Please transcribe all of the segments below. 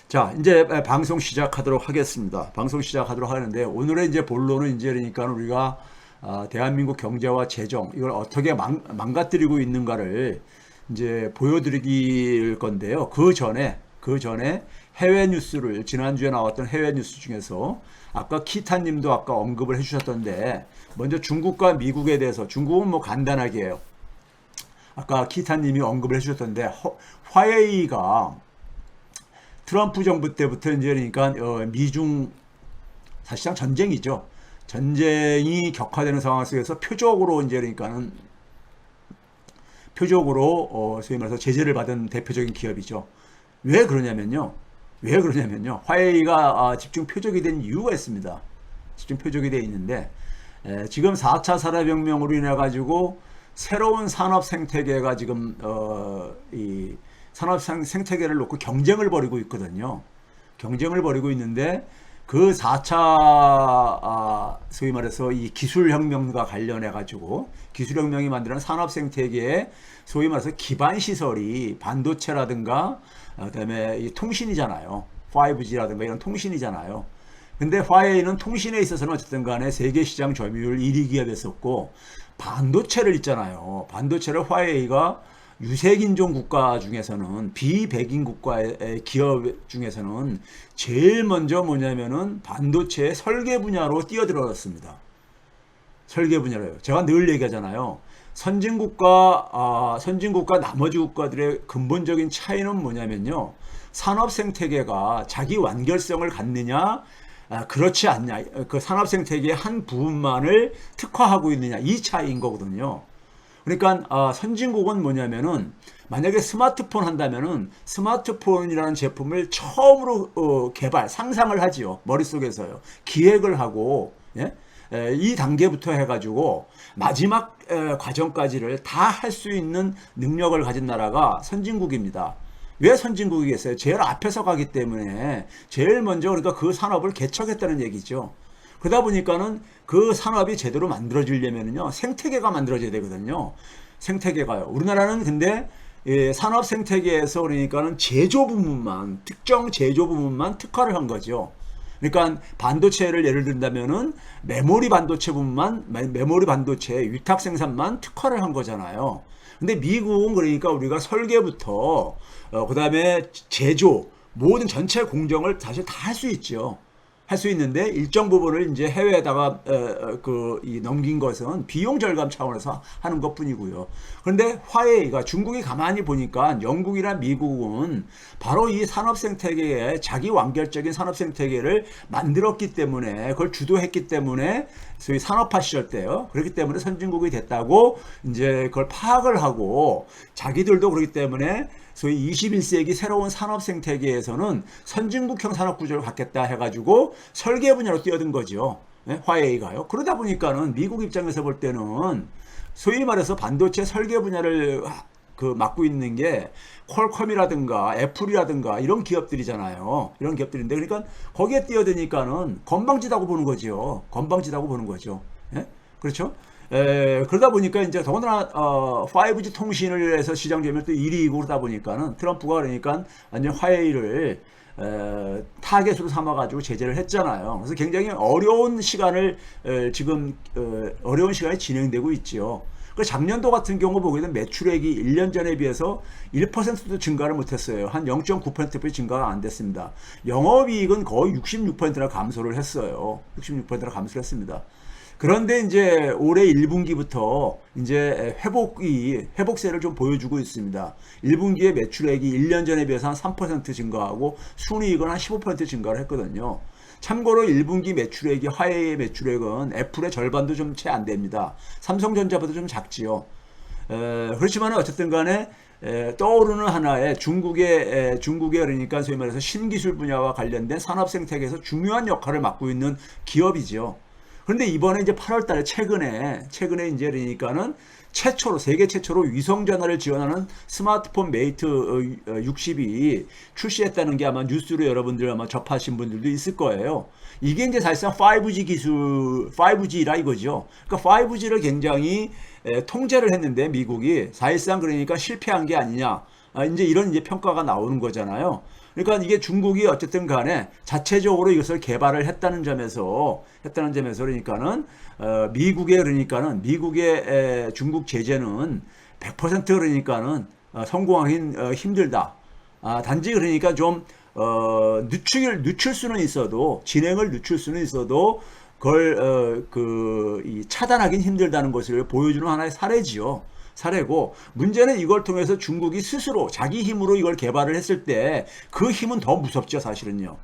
자, 이제 방송 시작하도록 하겠습니다. 방송 시작하도록 하는데 오늘의 이제 본론은 이제 그러니까 우리가 대한민국 경제와 재정 이걸 어떻게 망가뜨리고 있는가를 이제 보여드릴 건데요. 그 전에 해외 뉴스를 지난주에 나왔던 해외 뉴스 중에서 아까 키타님도 아까 언급을 해주셨던데 먼저 중국과 미국에 대해서 중국은 뭐 간단하게 해요. 아까 키타님이 언급을 해주셨던데 화웨이가 트럼프 정부 때부터 이제 그러니까 미중 사실상 전쟁이죠. 전쟁이 격화되는 상황 속에서 표적으로 이제 그러니까는 표적으로 소위 말해서 제재를 받은 대표적인 기업이죠. 왜 그러냐면요. 화웨이가 집중 표적이 된 이유가 있습니다. 집중 표적이 되어 있는데 지금 4차 산업혁명으로 인해 가지고 새로운 산업 생태계가 지금 이 산업 생태계를 놓고 경쟁을 벌이고 있거든요. 경쟁을 벌이고 있는데 그 4차 소위 말해서 이 기술혁명과 관련해 가지고 기술혁명이 만드는 산업 생태계에 소위 말해서 기반 시설이 반도체라든가 그다음에 이 통신이잖아요. 5G라든가 이런 통신이잖아요. 근데 화웨이는 통신에 있어서는 어쨌든 간에 세계 시장 점유율 1위 기업이었었고 반도체를 있잖아요. 반도체를 화웨이가 유색인종 국가 중에서는 비백인 국가의 기업 중에서는 제일 먼저 뭐냐면은 반도체 설계 분야로 뛰어들었습니다. 설계 분야로요. 제가 늘 얘기하잖아요. 선진국과 나머지 국가들의 근본적인 차이는 뭐냐면요. 산업 생태계가 자기 완결성을 갖느냐, 그렇지 않냐. 그 산업 생태계의 한 부분만을 특화하고 있느냐. 이 차이인 거거든요. 그러니까 선진국은 뭐냐면은 만약에 스마트폰 한다면은 스마트폰이라는 제품을 처음으로 상상을 하지요. 머릿속에서요. 기획을 하고 예? 이 단계부터 해가지고 마지막 과정까지를 다 할 수 있는 능력을 가진 나라가 선진국입니다. 왜 선진국이겠어요? 제일 앞에서 가기 때문에 제일 먼저 그러니까 그 산업을 개척했다는 얘기죠. 그러다 보니까는 그 산업이 제대로 만들어지려면요 생태계가 만들어져야 되거든요. 생태계가요. 우리나라는 근데 산업 생태계에서 그러니까는 제조 부문만 특정 제조 부문만 특화를 한 거죠. 그러니까 반도체를 예를 든다면은 메모리 반도체 위탁 생산만 특화를 한 거잖아요. 근데 미국은 그러니까 우리가 설계부터 그다음에 제조 모든 전체 공정을 사실 다 할 수 있죠. 할 수 있는데 일정 부분을 이제 해외에다가 넘긴 것은 비용 절감 차원에서 하는 것뿐이고요. 그런데 화웨이가 중국이 가만히 보니까 영국이나 미국은 바로 이 산업 생태계에 자기 완결적인 산업 생태계를 만들었기 때문에 그걸 주도했기 때문에 소위 산업화 시절 때요. 그렇기 때문에 선진국이 됐다고 이제 그걸 파악을 하고 자기들도 그렇기 때문에 소위 21세기 새로운 산업 생태계에서는 선진국형 산업 구조를 갖겠다 해가지고 설계 분야로 뛰어든 거죠. 네? 화웨이가요. 그러다 보니까는 미국 입장에서 볼 때는 소위 말해서 반도체 설계 분야를 맡고 있는 게 퀄컴이라든가 애플이라든가 이런 기업들이잖아요. 이런 기업들인데 그러니까 거기에 뛰어드니까는 건방지다고 보는 거죠. 건방지다고 보는 거죠. 예? 그렇죠? 그러다 보니까 이제 더군다나 5G 통신을 해서 시장 점유율 또 1위이고 그러다 보니까는 트럼프가 그러니까 완전 화웨이를 타겟으로 삼아가지고 제재를 했잖아요. 그래서 굉장히 어려운 시간을 지금 어려운 시간이 진행되고 있죠. 그 작년도 같은 경우 보게 되면 매출액이 1년 전에 비해서 1%도 증가를 못했어요. 한 0.9%포인트 증가가 안 됐습니다. 영업이익은 거의 66%나 감소를 했어요. 66%나 감소를 했습니다. 그런데 이제 올해 1분기부터 이제 회복세를 좀 보여주고 있습니다. 1분기에 매출액이 1년 전에 비해서 한 3% 증가하고 순이익은 한 15% 증가를 했거든요. 참고로 1분기 매출액이 화웨이의 매출액은 애플의 절반도 좀 채 안 됩니다. 삼성전자보다 좀 작지요. 그렇지만 어쨌든 간에 떠오르는 하나의 중국의 그러니까 소위 말해서 신기술 분야와 관련된 산업 생태계에서 중요한 역할을 맡고 있는 기업이죠. 그런데 이번에 이제 8월 달에 최근에 이제 그러니까는 세계 최초로 위성 전화를 지원하는 스마트폰 메이트 60이 출시했다는 게 아마 뉴스로 여러분들 아마 접하신 분들도 있을 거예요. 이게 이제 사실상 5G 기술, 5G라 이거죠. 그러니까 5G를 굉장히 통제를 했는데 미국이 사실상 그러니까 실패한 게 아니냐. 이제 이런 이제 평가가 나오는 거잖아요. 그러니까 이게 중국이 어쨌든 간에 자체적으로 이것을 개발을 했다는 점에서 그러니까는 미국의 중국 제재는 100% 그러니까는 성공하기 힘들다. 단지 그러니까 좀 늦출 수는 있어도, 진행을 늦출 수는 있어도 그걸 차단하기는 힘들다는 것을 보여주는 하나의 사례고, 문제는 이걸 통해서 중국이 스스로 자기 힘으로 이걸 개발을 했을 때 그 힘은 더 무섭죠, 사실은요.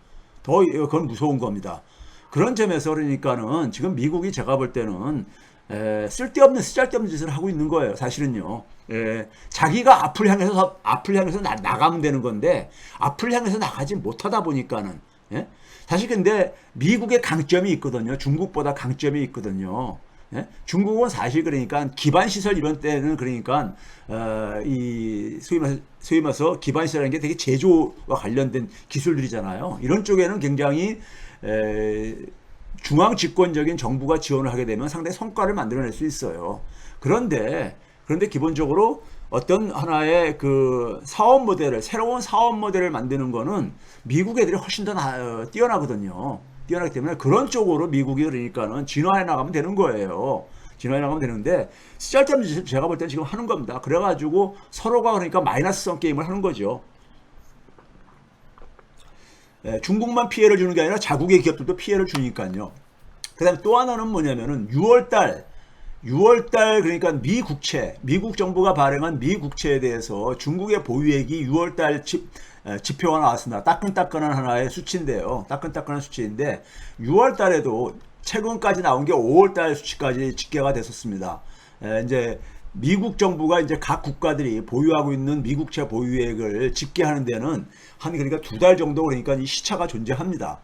그건 무서운 겁니다. 그런 점에서 그러니까는 지금 미국이 제가 볼 때는 쓸데없는 쓰잘데없는 짓을 하고 있는 거예요, 사실은요. 자기가 앞을 향해서 나가면 되는 건데 앞을 향해서 나가지 못하다 보니까는, 사실 근데 미국의 강점이 있거든요. 중국보다 강점이 있거든요. 중국은 사실 그러니까 기반 시설 이런 때는 그러니까 이 소위 말해서 기반 시설이라는 게 되게 제조와 관련된 기술들이잖아요. 이런 쪽에는 굉장히 중앙 집권적인 정부가 지원을 하게 되면 상당히 성과를 만들어낼 수 있어요. 그런데 기본적으로 어떤 하나의 새로운 사업 모델을 만드는 거는 미국 애들이 훨씬 더 뛰어나거든요. 뛰어나기 때문에 그런 쪽으로 미국이 그러니까는 진화해 나가면 되는 거예요. 진화해 나가면 되는데 쓸데없는 짓을 제가 볼 때는 지금 하는 겁니다. 그래가지고 서로가 그러니까 마이너스성 게임을 하는 거죠. 중국만 피해를 주는 게 아니라 자국의 기업들도 피해를 주니까요. 그 다음에 또 하나는 뭐냐면은 6월달 그러니까 미국 정부가 발행한 미국채에 대해서 중국의 보유액이 6월달 지표가 나왔습니다. 따끈따끈한 하나의 수치인데요. 따끈따끈한 수치인데 6월달에도 최근까지 나온 게 5월달 수치까지 집계가 됐었습니다. 이제 미국 정부가 이제 각 국가들이 보유하고 있는 미국채 보유액을 집계하는 데는 그러니까 2달 정도 그러니까 이 시차가 존재합니다.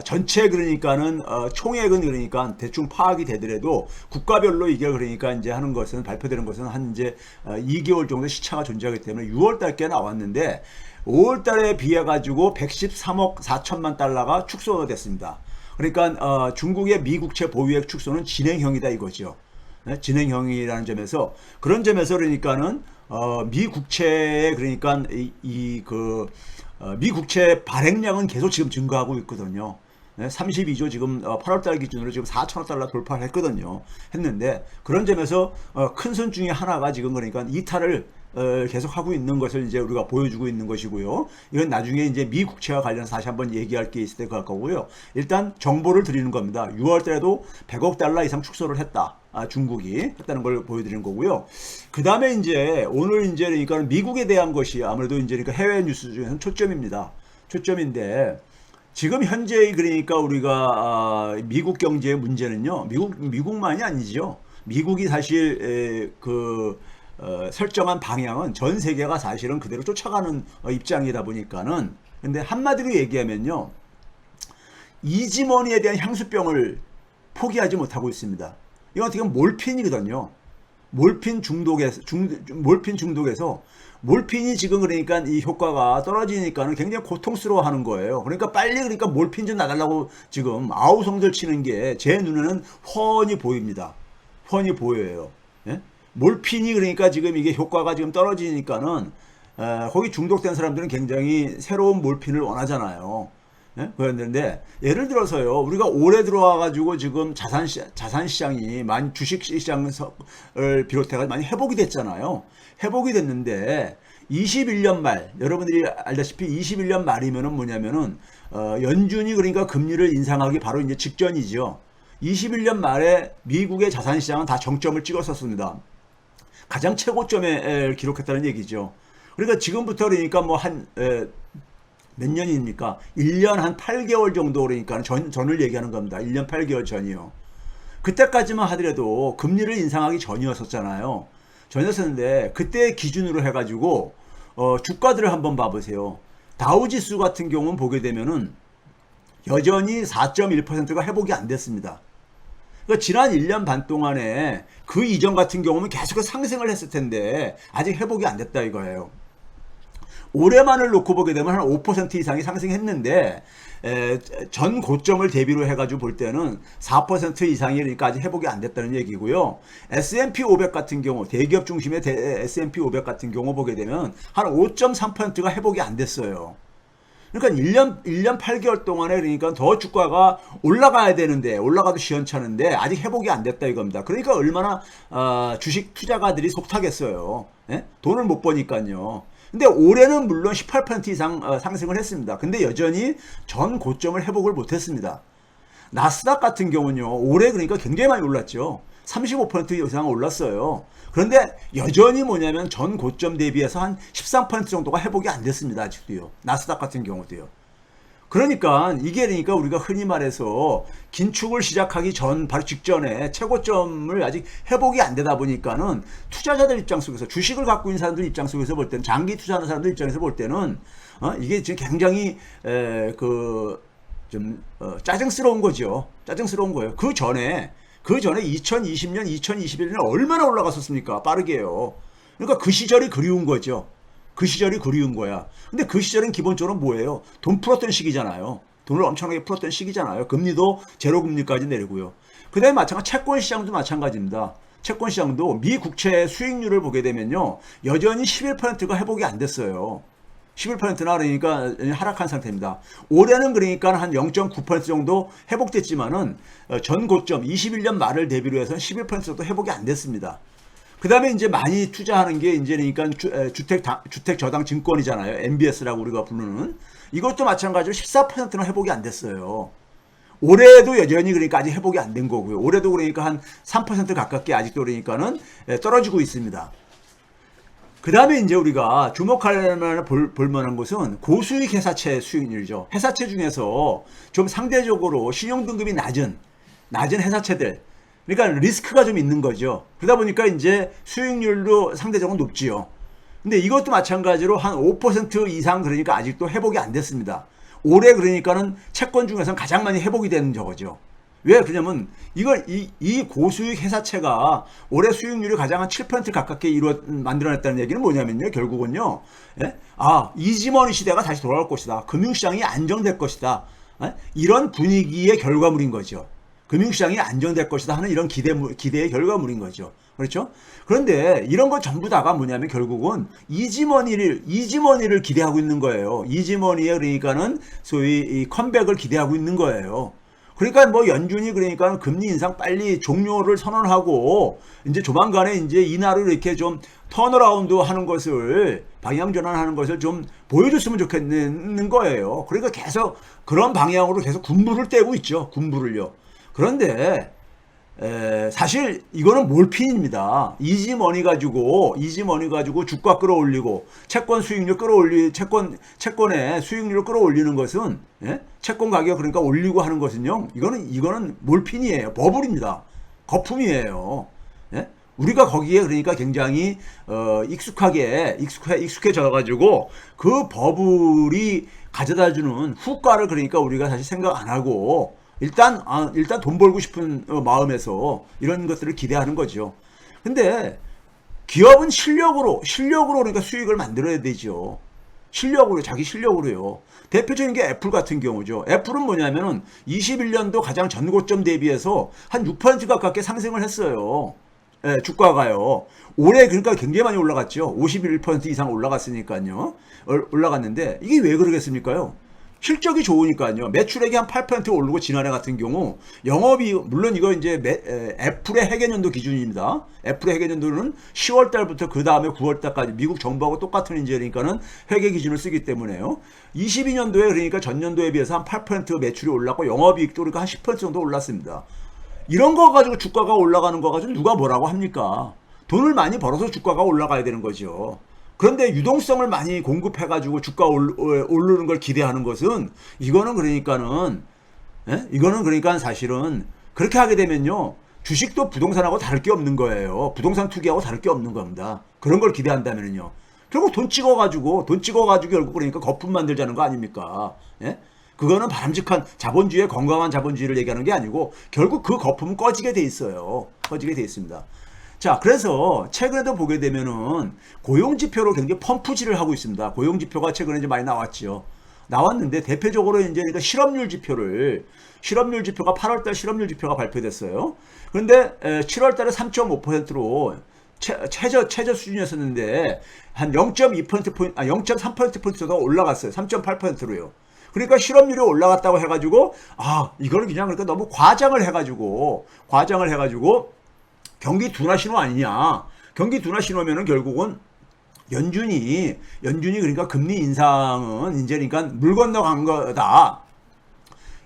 전체 그러니까는 총액은 그러니까 대충 파악이 되더라도 국가별로 이게 그러니까 이제 하는 것은 발표되는 것은 한 이제 2개월 정도 시차가 존재하기 때문에 6월 달께 나왔는데 5월 달에 비해 가지고 113억 4천만 달러가 축소됐습니다. 그러니까 중국의 미국채 보유액 축소는 진행형이다 이거죠. 진행형이라는 점에서 그런 점에서 그러니까는 미국채에 그러니까 미국채 발행량은 계속 지금 증가하고 있거든요. 32조 지금 8월달 기준으로 지금 4천억 달러 돌파를 했는데 그런 점에서 큰 선 중에 하나가 지금 그러니까 이탈을 계속 하고 있는 것을 이제 우리가 보여주고 있는 것이고요. 이건 나중에 이제 미국채와 관련해서 다시 한번 얘기할 게 있을 것 같고요. 일단 정보를 드리는 겁니다. 6월 달에도 100억 달러 이상 축소를 했다. 중국이 했다는 걸 보여드리는 거고요. 그 다음에 이제 오늘 이제 그러니까 미국에 대한 것이 아무래도 이제 그러니까 해외 뉴스 중에서는 초점입니다. 초점인데 지금 현재 그러니까 우리가 미국 경제의 문제는요. 미국만이 아니죠. 미국이 사실 설정한 방향은 전 세계가 사실은 그대로 쫓아가는 입장이다 보니까는 근데 한마디로 얘기하면요. 이지머니에 대한 향수병을 포기하지 못하고 있습니다. 이건 어떻게 보면 몰핀이거든요. 몰핀 중독에서 몰핀이 지금 그러니까 이 효과가 떨어지니까는 굉장히 고통스러워 하는 거예요. 그러니까 빨리 그러니까 몰핀 좀 나달라고 지금 아우성들 치는 게 제 눈에는 훤히 보입니다. 훤히 보여요. 예? 몰핀이 그러니까 지금 이게 효과가 지금 떨어지니까는 거기 중독된 사람들은 굉장히 새로운 몰핀을 원하잖아요. 예? 그랬는데 예를 들어서요 우리가 올해 들어와 가지고 지금 자산 시장이 많이 주식 시장을 비롯해서 많이 회복이 됐잖아요. 회복이 됐는데 21년 말 여러분들이 알다시피 21년 말이면은 뭐냐면은 연준이 그러니까 금리를 인상하기 바로 이제 직전이죠. 21년 말에 미국의 자산 시장은 다 정점을 찍었었습니다. 가장 최고점에 기록했다는 얘기죠. 그러니까 지금부터 그러니까 뭐 몇 년입니까? 1년 한 8개월 정도 그러니까 전을 얘기하는 겁니다. 1년 8개월 전이요. 그때까지만 하더라도 금리를 인상하기 전이었었잖아요. 전이었었는데 그때 기준으로 해가지고 주가들을 한번 봐보세요. 다우지수 같은 경우는 보게 되면은 여전히 4.1%가 회복이 안 됐습니다. 그러니까 지난 1년 반 동안에 그 이전 같은 경우는 계속 상승을 했을 텐데 아직 회복이 안 됐다 이거예요. 올해만을 놓고 보게 되면 한 5% 이상이 상승했는데 전 고점을 대비로 해가지고 볼 때는 4% 이상이 그러니까 아직 회복이 안 됐다는 얘기고요. S&P 500 같은 경우 대기업 중심의 S&P 500 같은 경우 보게 되면 한 5.3%가 회복이 안 됐어요. 그러니까 1년 8개월 동안에 그러니까 더 주가가 올라가야 되는데 올라가도 시원찮은데 아직 회복이 안 됐다 이겁니다. 그러니까 얼마나 주식 투자가들이 속타겠어요. 예? 돈을 못 버니까요. 근데 올해는 물론 18% 이상 상승을 했습니다. 근데 여전히 전 고점을 회복을 못 했습니다. 나스닥 같은 경우는요, 올해 그러니까 굉장히 많이 올랐죠. 35% 이상 올랐어요. 그런데 여전히 뭐냐면 전 고점 대비해서 한 13% 정도가 회복이 안 됐습니다. 아직도요. 나스닥 같은 경우도요. 그러니까 이게 그러니까 우리가 흔히 말해서 긴축을 시작하기 전 바로 직전에 최고점을 아직 회복이 안 되다 보니까는 투자자들 입장 속에서 주식을 갖고 있는 사람들 입장 속에서 볼 때는 장기 투자하는 사람들 입장에서 볼 때는 이게 지금 굉장히 짜증스러운 거죠. 짜증스러운 거예요. 그 전에 2020년, 2021년에 얼마나 올라갔었습니까? 빠르게요. 그러니까 그 시절이 그리운 거죠. 그 시절이 그리운 거야. 근데 그 시절은 기본적으로 뭐예요? 돈 풀었던 시기잖아요. 돈을 엄청나게 풀었던 시기잖아요. 금리도 제로 금리까지 내리고요. 그 다음에 마찬가지 채권 시장도 마찬가지입니다. 채권 시장도 미 국채 수익률을 보게 되면요. 여전히 11%가 회복이 안 됐어요. 11%나 그러니까 하락한 상태입니다. 올해는 그러니까 한 0.9% 정도 회복됐지만은 전 고점 21년 말을 대비로 해서는 11% 정도 회복이 안 됐습니다. 그 다음에 이제 많이 투자하는 게 이제 그러니까 주택 저당 증권이잖아요. MBS라고 우리가 부르는. 이것도 마찬가지로 14%는 회복이 안 됐어요. 올해도 여전히 그러니까 아직 회복이 안 된 거고요. 올해도 그러니까 한 3% 가깝게 아직도 그러니까는 떨어지고 있습니다. 그 다음에 이제 우리가 주목할 만한 볼 만한 것은 고수익 회사채 수익률이죠. 회사채 중에서 좀 상대적으로 신용등급이 낮은 회사채들. 그러니까 리스크가 좀 있는 거죠. 그러다 보니까 이제 수익률도 상대적으로 높지요. 근데 이것도 마찬가지로 한 5% 이상 그러니까 아직도 회복이 안 됐습니다. 올해 그러니까는 채권 중에서는 가장 많이 회복이 되는 저거죠. 왜 그러냐면 이 고수익 회사채가 올해 수익률이 가장 한 7% 가깝게 만들어냈다는 얘기는 뭐냐면요. 결국은요. 예? 이지머니 시대가 다시 돌아올 것이다. 금융시장이 안정될 것이다. 예? 이런 분위기의 결과물인 거죠. 금융시장이 안정될 것이다 하는 이런 기대의 결과물인 거죠. 그렇죠? 그런데 이런 거 전부 다가 뭐냐면 결국은 이지머니를 기대하고 있는 거예요. 이지머니에 그러니까는 소위 이 컴백을 기대하고 있는 거예요. 그러니까 뭐 연준이 그러니까 금리 인상 빨리 종료를 선언하고 이제 조만간에 이제 인하를 이렇게 좀 턴어라운드 하는 것을 방향 전환하는 것을 좀 보여줬으면 좋겠는 거예요. 그러니까 계속 그런 방향으로 계속 군부를 떼고 있죠. 군부를요. 그런데 사실 이거는 몰핀입니다. 이지머니 가지고 주가 끌어올리고 채권 수익률 채권의 수익률을 끌어올리는 것은 채권 가격 그러니까 올리고 하는 것은요. 이거는 몰핀이에요. 버블입니다. 거품이에요. 우리가 거기에 그러니까 굉장히 익숙해져 가지고 그 버블이 가져다주는 후과를 그러니까 우리가 사실 생각 안 하고 일단 돈 벌고 싶은 마음에서 이런 것들을 기대하는 거죠. 근데 기업은 실력으로 그러니까 수익을 만들어야 되죠. 자기 실력으로요. 대표적인 게 애플 같은 경우죠. 애플은 뭐냐면은 21년도 가장 전고점 대비해서 한 6% 가깝게 상승을 했어요. 주가가요. 올해 그러니까 굉장히 많이 올라갔죠. 51% 이상 올라갔으니까요. 올라갔는데 이게 왜 그러겠습니까요? 실적이 좋으니까요. 매출액이 한 8% 오르고 지난해 같은 경우 영업이 물론 이거 이제 애플의 해계년도 기준입니다. 애플의 해계년도는 10월 달부터 그 다음에 9월 달까지 미국 정부하고 똑같은 인재니까는 회계 기준을 쓰기 때문에요. 22년도에 그러니까 전년도에 비해서 한 8% 매출이 올랐고 영업이익도 그러니까 한 10% 정도 올랐습니다. 이런 거 가지고 주가가 올라가는 거 가지고 누가 뭐라고 합니까? 돈을 많이 벌어서 주가가 올라가야 되는 거죠. 그런데 유동성을 많이 공급해가지고 주가 오르는 걸 기대하는 것은 이거는 그러니까 사실은 그렇게 하게 되면요. 주식도 부동산하고 다를 게 없는 거예요. 부동산 투기하고 다를 게 없는 겁니다. 그런 걸 기대한다면요. 결국 돈 찍어가지고 결국 그러니까 거품 만들자는 거 아닙니까? 예? 그거는 바람직한 자본주의의 건강한 자본주의를 얘기하는 게 아니고 결국 그 거품은 꺼지게 돼 있어요. 꺼지게 돼 있습니다. 자, 그래서 최근에도 보게 되면은 고용지표로 굉장히 펌프질을 하고 있습니다. 고용지표가 최근에 이제 많이 나왔죠. 나왔는데 대표적으로 이제 그러니까 실업률 지표가 8월달 실업률 지표가 발표됐어요. 그런데 7월달에 3.5%로 최저 수준이었었는데 한 0.2%포인트, 0.3%포인트 더 올라갔어요. 3.8%로요. 그러니까 실업률이 올라갔다고 해가지고, 이거는 그냥 그러니까 너무 과장을 해가지고 경기 둔화 신호 아니냐. 경기 둔화 신호면은 결국은 연준이 그러니까 금리 인상은 이제 그러니까 물 건너간 거다.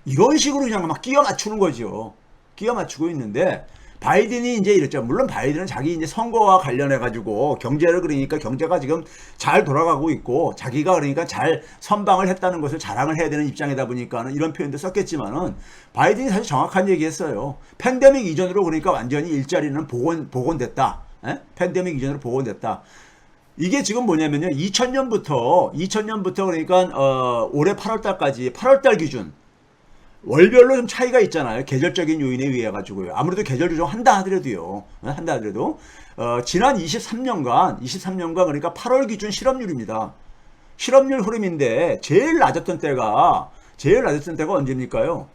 이런 식으로 그냥 막 끼워 맞추는 거죠. 끼워 맞추고 있는데, 바이든이 이제 이랬죠. 물론 바이든은 자기 이제 선거와 관련해가지고 경제를, 그러니까 경제가 지금 잘 돌아가고 있고 자기가 그러니까 잘 선방을 했다는 것을 자랑을 해야 되는 입장이다 보니까는 이런 표현도 썼겠지만은, 바이든이 사실 정확한 얘기 했어요. 팬데믹 이전으로 그러니까 완전히 일자리는 복원됐다. 팬데믹 이전으로 복원됐다. 이게 지금 뭐냐면요. 2000년부터 그러니까 올해 8월달 기준 월별로 좀 차이가 있잖아요. 계절적인 요인에 의해 가지고요. 아무래도 계절 조정한다 하더라도요. 지난 23년간 그러니까 8월 기준 실업률입니다. 실업률 흐름인데 제일 낮았던 때가 언제입니까요?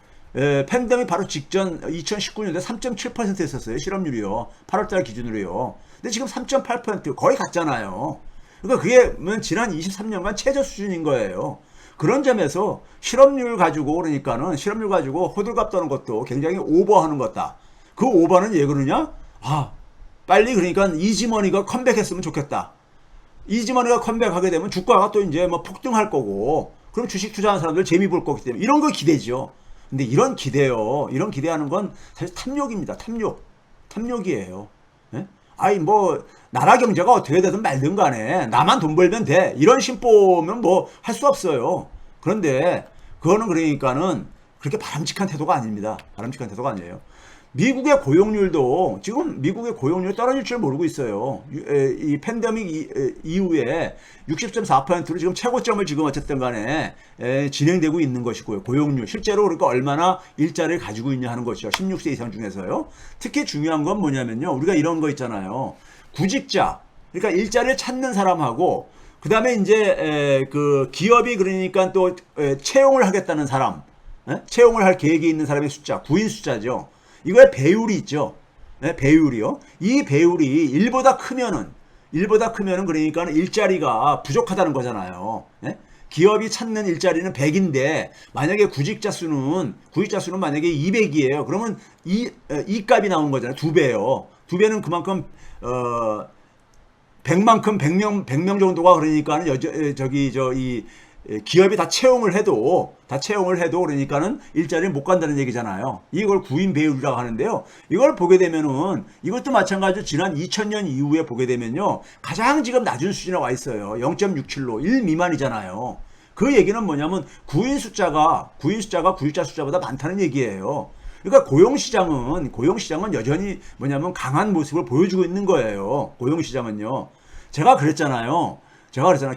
팬데믹 바로 직전 2019년에 3.7% 했었어요. 실업률이요. 8월달 기준으로요. 근데 지금 3.8% 거의 같잖아요. 그러니까 그게 지난 23년간 최저 수준인 거예요. 그런 점에서 실업률 가지고 호들갑 떠는 것도 굉장히 오버하는 것다. 그 오버는 왜 그러냐? 빨리 그러니까 이지머니가 컴백했으면 좋겠다. 이지머니가 컴백하게 되면 주가가 또 이제 뭐 폭등할 거고, 그럼 주식 투자하는 사람들 재미 볼 거기 때문에 이런 거 기대죠. 근데 이런 기대하는 건 사실 탐욕입니다. 탐욕이에요. 예? 뭐 나라 경제가 어떻게 되든 말든 간에 나만 돈 벌면 돼, 이런 심보면 뭐 할 수 없어요. 그런데 그거는 그러니까는 그렇게 바람직한 태도가 아닙니다. 바람직한 태도가 아니에요. 미국의 고용률도 지금 떨어질 줄 모르고 있어요. 이 팬데믹 이후에 60.4%로 지금 최고점을 지금 어쨌든 간에 진행되고 있는 것이고요. 고용률 실제로 그러니까 얼마나 일자리를 가지고 있냐 하는 것이죠. 16세 이상 중에서요. 특히 중요한 건 뭐냐면요. 우리가 이런 거 있잖아요. 구직자, 그러니까 일자리를 찾는 사람하고, 그 다음에 이제 그 기업이 그러니까 또 채용을 하겠다는 사람, 채용을 할 계획이 있는 사람의 숫자, 구인 숫자죠. 이거의 배율이 있죠. 배율이요. 이 배율이 1보다 크면은 그러니까 일자리가 부족하다는 거잖아요. 기업이 찾는 일자리는 100인데 만약에 구직자 수는 만약에 200이에요. 그러면 이 값이 나오는 거잖아요. 2배요. 2배는 그만큼 100명 정도가 그러니까는 기업이 다 채용을 해도 그러니까는 일자리를 못 간다는 얘기잖아요. 이걸 구인 배율이라고 하는데요. 이걸 보게 되면은 이것도 마찬가지로 지난 2000년 이후에 보게 되면요. 가장 지금 낮은 수준에 와 있어요. 0.67로 1 미만이잖아요. 그 얘기는 뭐냐면 구인 숫자가 구직자 숫자보다 많다는 얘기예요. 그러니까 고용시장은 여전히 뭐냐면 강한 모습을 보여주고 있는 거예요. 고용시장은요. 제가 그랬잖아요.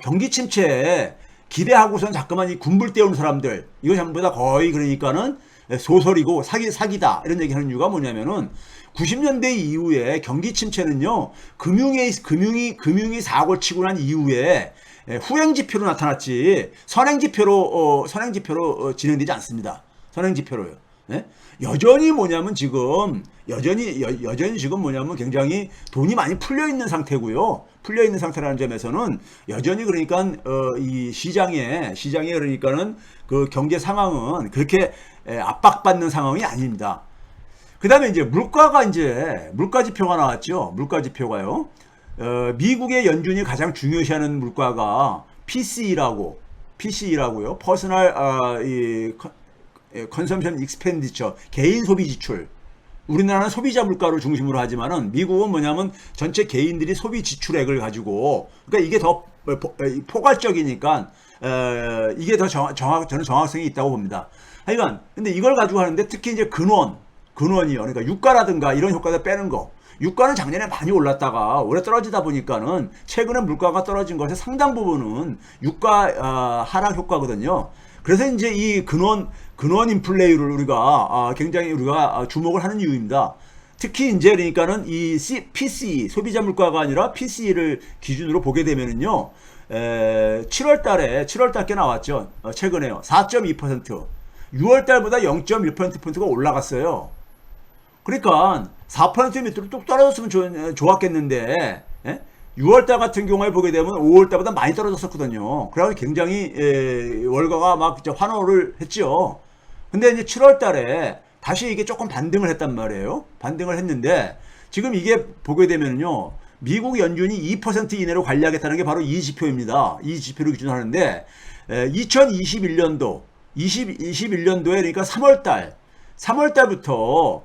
경기 침체에 기대하고선 자꾸만 이 군불 떼우는 사람들, 이거 전부 다 거의 그러니까는 소설이고 사기다 이런 얘기 하는 이유가 뭐냐면은 90년대 이후에 경기 침체는요, 금융이 사고 치고 난 이후에 후행지표로 나타났지 선행지표로 진행되지 않습니다. 선행지표로요. 여전히 지금 뭐냐면 굉장히 돈이 많이 풀려 있는 상태고요. 풀려 있는 상태라는 점에서는 여전히 그러니까 이 시장에 그러니까는 그 경제 상황은 그렇게 압박받는 상황이 아닙니다. 그다음에 이제 물가 지표가 나왔죠. 물가 지표가요. 미국의 연준이 가장 중요시하는 물가가 PCE라고요. 퍼스널 컨섬션 익스펜디처, 개인 소비 지출. 우리나라는 소비자 물가를 중심으로 하지만은 미국은 뭐냐면 전체 개인들이 소비 지출액을 가지고, 그러니까 이게 더 포괄적이니까 이게 더 저는 정확성이 있다고 봅니다. 하여간 근데 이걸 가지고 하는데 특히 이제 근원이요. 그러니까 유가라든가 이런 효과를 빼는 거. 유가는 작년에 많이 올랐다가 올해 떨어지다 보니까는 최근에 물가가 떨어진 것의 상당 부분은 유가 하락 효과거든요. 그래서 이제 이 근원 인플레이를 우리가 굉장히 주목을 하는 이유입니다. 특히 이제 그러니까는 이 PCE 소비자 물가가 아니라 PCE를 기준으로 보게 되면은요, 7월달께 나왔죠. 최근에요. 4.2%. 6월달보다 0.1%포인트가 올라갔어요. 그러니까 4% 밑으로 뚝 떨어졌으면 좋았겠는데, 예? 6월달 같은 경우에 보게 되면 5월달보다 많이 떨어졌었거든요. 그래서 굉장히 월가가 막 환호를 했죠. 근데 이제 7월달에 다시 이게 조금 반등을 했단 말이에요. 반등을 했는데 지금 이게 보게 되면요, 미국 연준이 2% 이내로 관리하겠다는 게 바로 이 지표입니다. 이 지표를 기준으로 하는데 2021년도 21년도에 그러니까 3월달부터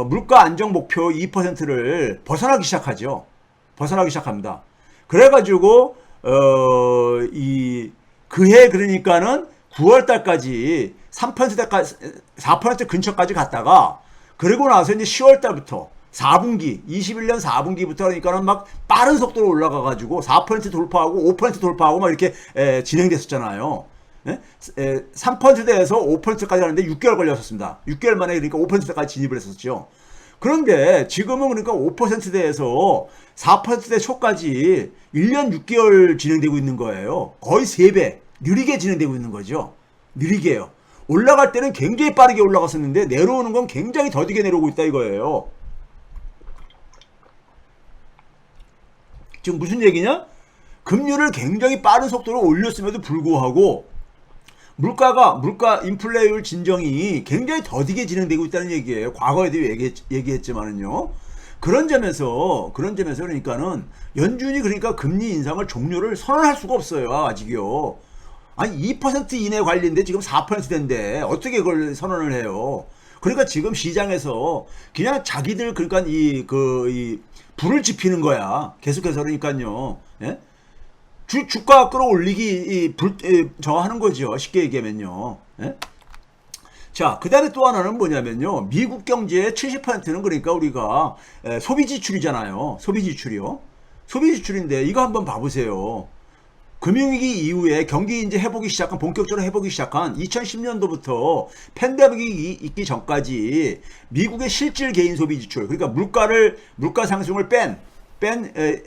물가 안정 목표 2%를 벗어나기 시작하죠. 벗어나기 시작합니다. 그래가지고 그해 그러니까는 9월달까지 3%대까지 4% 근처까지 갔다가, 그리고 나서 이제 10월달부터 4분기 21년 4분기부터 그러니까는 막 빠른 속도로 올라가가지고 4% 돌파하고 5% 돌파하고 막 이렇게 진행됐었잖아요. 3%대에서 5%까지 가는데 6개월 걸렸었습니다. 6개월 만에 그러니까 5%대까지 진입을 했었죠. 그런데 지금은 그러니까 5%대에서 4%대 초까지 1년 6개월 진행되고 있는 거예요. 거의 3배 느리게 진행되고 있는 거죠. 느리게요. 올라갈 때는 굉장히 빠르게 올라갔었는데 내려오는 건 굉장히 더디게 내려오고 있다 이거예요. 지금 무슨 얘기냐? 금리를 굉장히 빠른 속도로 올렸음에도 불구하고 물가 인플레이율 진정이 굉장히 더디게 진행되고 있다는 얘기예요. 과거에도 얘기했지만은요. 그런 점에서 그러니까는 연준이 그러니까 금리 인상을 종료를 선언할 수가 없어요. 아직요. 아니 2% 이내 관리인데 지금 4%대인데 어떻게 그걸 선언을 해요? 그러니까 지금 시장에서 그냥 자기들 그러니까 이 불을 지피는 거야. 계속해서 그러니까요. 예? 주가 끌어올리기 저거 하는 거죠. 쉽게 얘기하면요. 예? 자, 그 다음에 또 하나는 뭐냐면요. 미국 경제의 70%는 그러니까 우리가 소비 지출이잖아요. 소비 지출이요. 소비 지출인데 이거 한번 봐보세요. 금융위기 이후에 경기 이제 본격적으로 회복이 시작한 2010년도부터 팬데믹이 있기 전까지 미국의 실질 개인 소비 지출, 그러니까 물가 상승을 뺀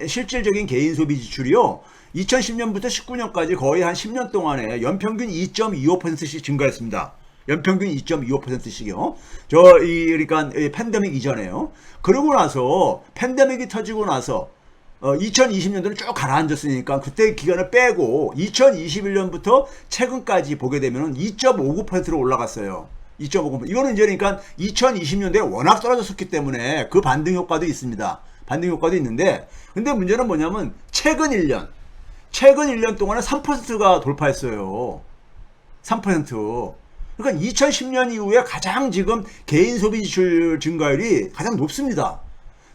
실질적인 개인 소비 지출이요. 2010년부터 19년까지 거의 한 10년 동안에 연평균 2.25%씩 증가했습니다. 연평균 2.25%씩이요. 그러니까 팬데믹 이전에요. 그러고 나서 팬데믹이 터지고 나서 2020년도는 쭉 가라앉았으니까 그때 기간을 빼고 2021년부터 최근까지 보게 되면 2.59%로 올라갔어요. 2.59%. 이거는 이제 그러니까 2020년도에 워낙 떨어졌었기 때문에 그 반등 효과도 있습니다. 반등 효과도 있는데, 근데 문제는 뭐냐면 최근 1년 동안에 3%가 돌파했어요. 3%. 그러니까 2010년 이후에 가장 지금 개인 소비 지출 증가율이 가장 높습니다.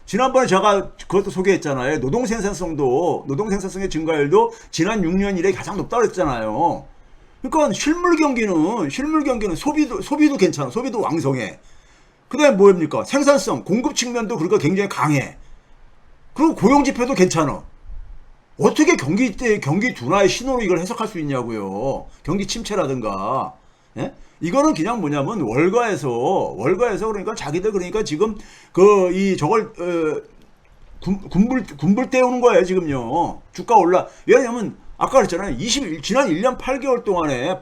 지난번에 제가 그것도 소개했잖아요. 노동 생산성의 증가율도 지난 6년 이래 가장 높다고 했잖아요. 그러니까 실물 경기는 소비도 괜찮아. 소비도 왕성해. 그다음에 뭐입니까? 생산성, 공급 측면도 그러니까 굉장히 강해. 그리고 고용 지표도 괜찮아. 어떻게 경기 둔화의 신호로 이걸 해석할 수 있냐고요. 경기 침체라든가. 예? 이거는 그냥 뭐냐면 월가에서 그러니까 자기들 그러니까 지금 저걸 군불 때우는 거예요 지금요. 주가 왜냐면 아까 그랬잖아요. 지난 1년 8개월 동안에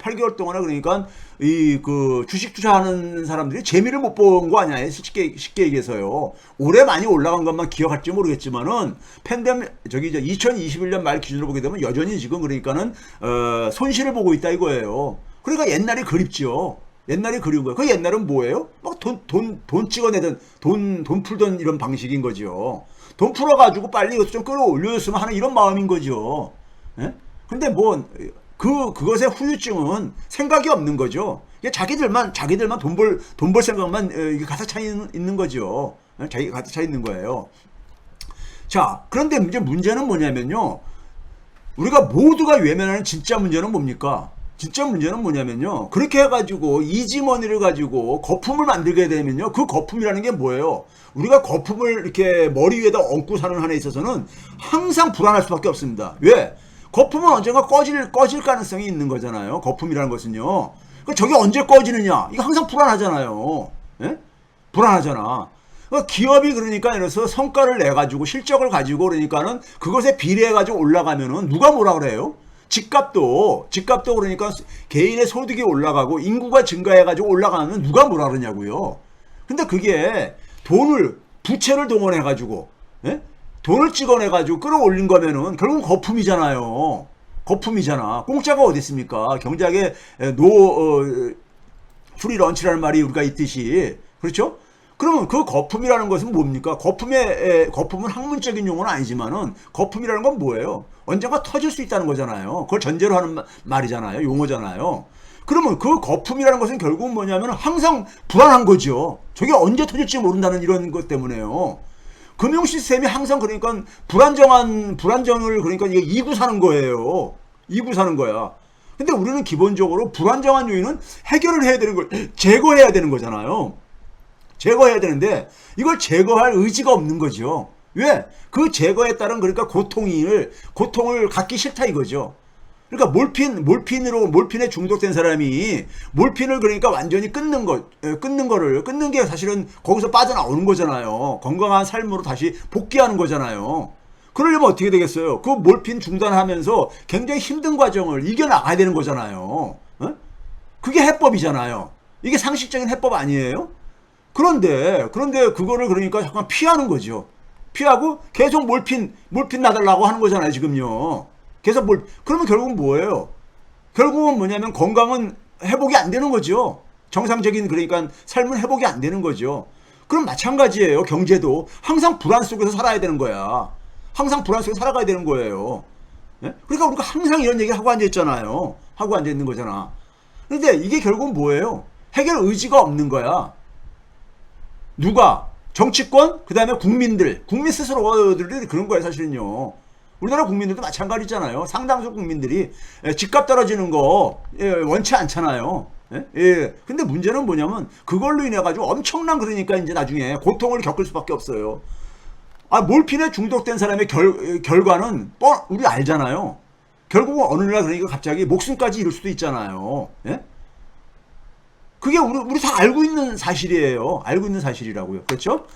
그러니까 주식 투자하는 사람들이 재미를 못 본 거 아니야. 쉽게 얘기해서요. 올해 많이 올라간 것만 기억할지 모르겠지만은 2021년 말 기준으로 보게 되면 여전히 지금 그러니까는 손실을 보고 있다 이거예요. 그러니까 옛날이 그립죠. 옛날이 그리운 거예요. 그 옛날은 뭐예요? 막 돈 찍어내던, 돈 풀던 이런 방식인 거죠. 돈 풀어가지고 빨리 이것도 좀 끌어올려줬으면 하는 이런 마음인 거죠. 예? 근데 그것의 후유증은 생각이 없는 거죠. 자기들만 돈 벌 생각만 가득 차 있는 거죠. 자기 가득 차 있는 거예요. 자, 그런데 이제 문제는 뭐냐면요. 우리가 모두가 외면하는 진짜 문제는 뭡니까? 진짜 문제는 뭐냐면요. 그렇게 해가지고 이지머니를 가지고 거품을 만들게 되면요. 그 거품이라는 게 뭐예요? 우리가 거품을 이렇게 머리 위에다 얹고 사는 한에 있어서는 항상 불안할 수밖에 없습니다. 왜? 거품은 언젠가 꺼질 가능성이 있는 거잖아요. 거품이라는 것은요. 저게 언제 꺼지느냐? 이거 항상 불안하잖아요. 예? 불안하잖아. 기업이 그러니까 예를 들어서 성과를 내가지고 실적을 가지고 그러니까는 그것에 비례해가지고 올라가면은 누가 뭐라 그래요? 집값도 그러니까 개인의 소득이 올라가고 인구가 증가해가지고 올라가면 누가 뭐라 그러냐고요. 근데 그게 돈을 부채를 동원해 가지고 돈을 찍어내 가지고 끌어올린 거면은 결국 거품이잖아요. 거품이잖아. 공짜가 어디 있습니까? 경제학에 프리 런치라는 말이 우리가 있듯이 그렇죠? 그러면 그 거품이라는 것은 뭡니까? 거품은 학문적인 용어는 아니지만은 거품이라는 건 뭐예요? 언젠가 터질 수 있다는 거잖아요. 그걸 전제로 하는 말이잖아요. 용어잖아요. 그러면 그 거품이라는 것은 결국은 뭐냐면 항상 불안한 거죠. 저게 언제 터질지 모른다는 이런 것 때문에요. 금융 시스템이 항상 그러니까 불안정을 그러니까 이게 이고 사는 거예요. 이고 사는 거야. 근데 우리는 기본적으로 불안정한 요인은 해결을 해야 되는 걸 제거해야 되는 거잖아요. 제거해야 되는데 이걸 제거할 의지가 없는 거죠. 왜? 그 제거에 따른 그러니까 고통을 갖기 싫다 이거죠. 그러니까 몰핀에 중독된 사람이 몰핀을 그러니까 완전히 끊는 게 사실은 거기서 빠져나오는 거잖아요. 건강한 삶으로 다시 복귀하는 거잖아요. 그러려면 어떻게 되겠어요? 그 몰핀 중단하면서 굉장히 힘든 과정을 이겨나가야 되는 거잖아요. 그게 해법이잖아요. 이게 상식적인 해법 아니에요? 그런데 그거를 그러니까 잠깐 피하는 거죠. 피하고 계속 몰핀 놔달라고 하는 거잖아요, 지금요. 계속 그러면 결국은 뭐예요? 결국은 뭐냐면 건강은 회복이 안 되는 거죠. 정상적인 그러니까 삶은 회복이 안 되는 거죠. 그럼 마찬가지예요. 경제도 항상 불안 속에서 살아야 되는 거야. 항상 불안 속에서 살아가야 되는 거예요. 그러니까 우리가 항상 이런 얘기를 하고 앉아있잖아요. 하고 앉아있는 거잖아. 그런데 이게 결국은 뭐예요? 해결 의지가 없는 거야. 누가? 정치권? 그 다음에 국민 스스로들이 그런 거예요, 사실은요. 우리나라 국민들도 마찬가지잖아요. 상당수 국민들이 집값 떨어지는 거 원치 않잖아요. 근데 문제는 뭐냐면 그걸로 인해 가지고 엄청난 그러니까 이제 나중에 고통을 겪을 수밖에 없어요. 몰핀에 중독된 사람의 결과는 우리 알잖아요. 결국은 어느 날 그러니까 갑자기 목숨까지 잃을 수도 있잖아요. 그게 우리 다 알고 있는 사실이에요. 알고 있는 사실이라고요. 그렇죠?